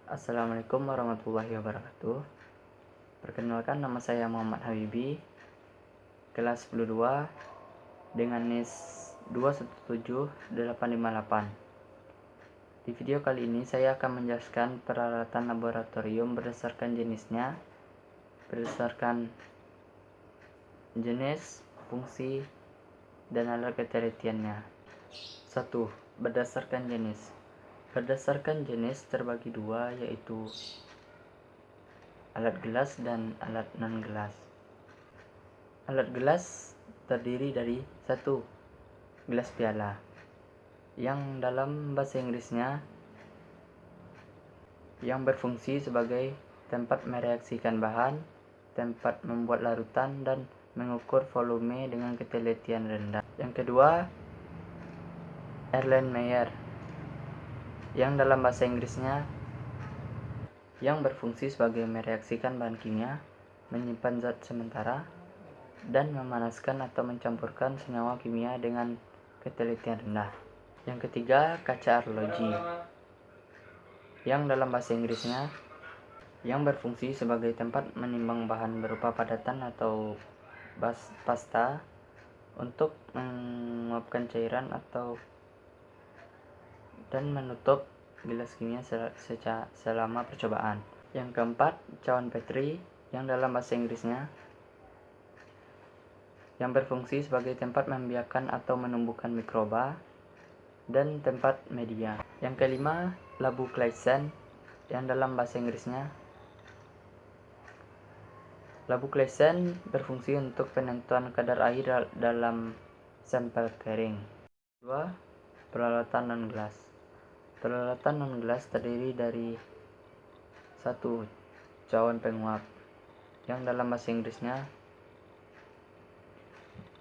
Assalamualaikum warahmatullahi wabarakatuh. Perkenalkan, nama saya Muhammad Habibi, kelas 10-2 dengan NIS 217858. Di video kali ini saya akan menjelaskan peralatan laboratorium berdasarkan jenis, fungsi, dan alat ketelitiannya. 1. Berdasarkan jenis. Berdasarkan jenis terbagi dua, yaitu alat gelas dan alat non-gelas. Alat gelas terdiri dari 1. Gelas piala, yang dalam bahasa Inggrisnya yang berfungsi sebagai tempat mereaksikan bahan, tempat membuat larutan, dan mengukur volume dengan ketelitian rendah. Yang kedua, Erlenmeyer, yang dalam bahasa Inggrisnya yang berfungsi sebagai mereaksikan bahan kimia, menyimpan zat sementara, dan memanaskan atau mencampurkan senyawa kimia dengan ketelitian rendah. Yang ketiga, kaca arloji, yang dalam bahasa Inggrisnya yang berfungsi sebagai tempat menimbang bahan berupa padatan atau pasta untuk menguapkan cairan dan menutup gelas kimia selama percobaan. Yang keempat, cawan Petri, yang dalam bahasa Inggrisnya yang berfungsi sebagai tempat membiarkan atau menumbuhkan mikroba dan tempat media. Yang kelima, labu Claisen, yang dalam bahasa Inggrisnya labu Claisen berfungsi untuk penentuan kadar air dalam sampel kering. 2. Peralatan non-gelas. Peralatan non-gelas terdiri dari 1. Cawan penguap, yang dalam bahasa Inggrisnya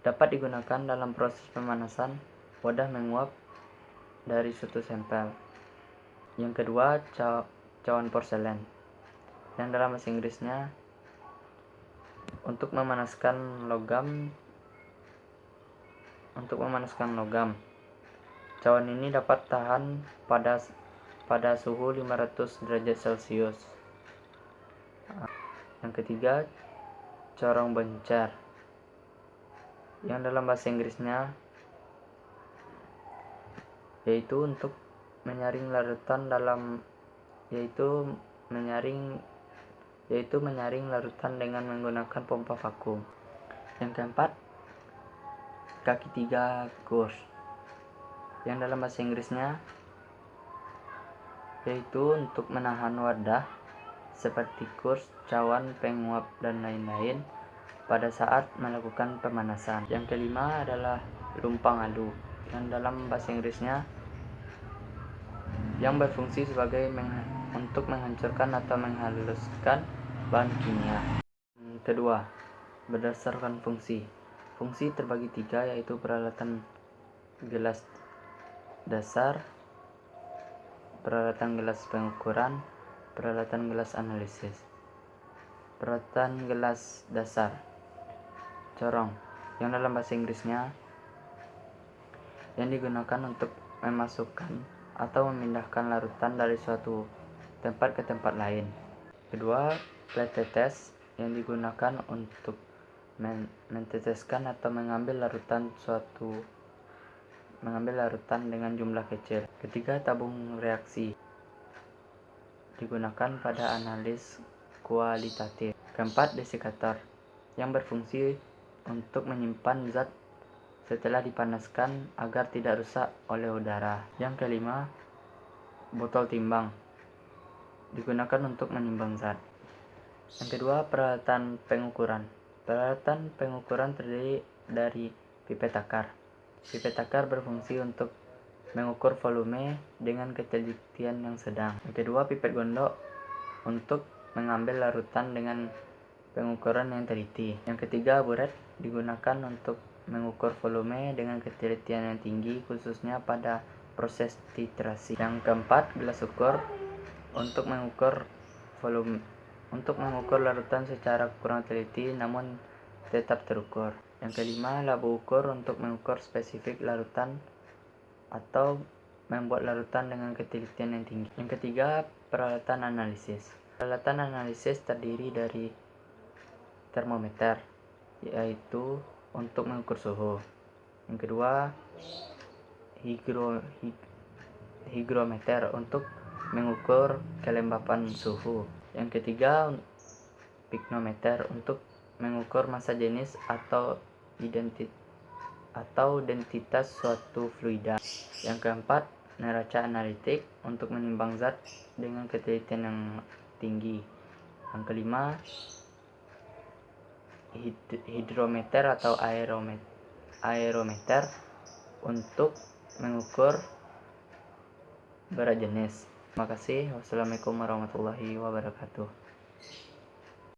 dapat digunakan dalam proses pemanasan wadah menguap dari suatu sampel. Yang kedua, cawan porselen, yang dalam bahasa Inggrisnya untuk memanaskan logam. Cawan ini dapat tahan pada suhu 500 derajat Celcius. Yang ketiga, corong bencer, yang dalam bahasa Inggrisnya yaitu untuk menyaring larutan dengan menggunakan pompa vakum. Yang keempat, kaki 3 gauge, yang dalam bahasa Inggrisnya yaitu untuk menahan wadah seperti kurs, cawan, penguap, dan lain-lain pada saat melakukan pemanasan. Yang kelima adalah lumpang alu, yang dalam bahasa Inggrisnya yang berfungsi sebagai untuk menghancurkan atau menghaluskan bahan kimia. Kedua, berdasarkan fungsi. Fungsi terbagi 3, yaitu peralatan gelas dasar, peralatan gelas pengukuran, peralatan gelas analisis. Peralatan gelas dasar. Corong, yang dalam bahasa Inggrisnya yang digunakan untuk memasukkan atau memindahkan larutan dari suatu tempat ke tempat lain. Kedua, plate tetes, yang digunakan untuk menteteskan atau mengambil larutan dengan jumlah kecil. Ketiga, tabung reaksi, digunakan pada analis kualitatif. Keempat, desikator, yang berfungsi untuk menyimpan zat setelah dipanaskan agar tidak rusak oleh udara. Yang kelima, botol timbang, digunakan untuk menimbang zat. Yang kedua, peralatan pengukuran. Peralatan pengukuran terdiri dari pipet takar. Pipet takar berfungsi untuk mengukur volume dengan ketelitian yang sedang. Yang kedua, pipet gondok, untuk mengambil larutan dengan pengukuran yang teliti. Yang ketiga, buret, digunakan untuk mengukur volume dengan ketelitian yang tinggi, khususnya pada proses titrasi. Yang keempat, gelas ukur, untuk mengukur larutan secara kurang teliti namun tetap terukur. Yang kelima, labu ukur, untuk mengukur spesifik larutan atau membuat larutan dengan ketelitian yang tinggi. Yang ketiga, peralatan analisis. Peralatan analisis terdiri dari termometer, yaitu untuk mengukur suhu. Yang kedua, hygrometer untuk mengukur kelembapan suhu. Yang ketiga, pignometer untuk mengukur massa jenis atau densitas suatu fluida. Yang keempat, neraca analitik untuk menimbang zat dengan ketelitian yang tinggi. Yang kelima, hidrometer atau aerometer untuk mengukur berat jenis. Terima kasih. Wassalamualaikum warahmatullahi wabarakatuh.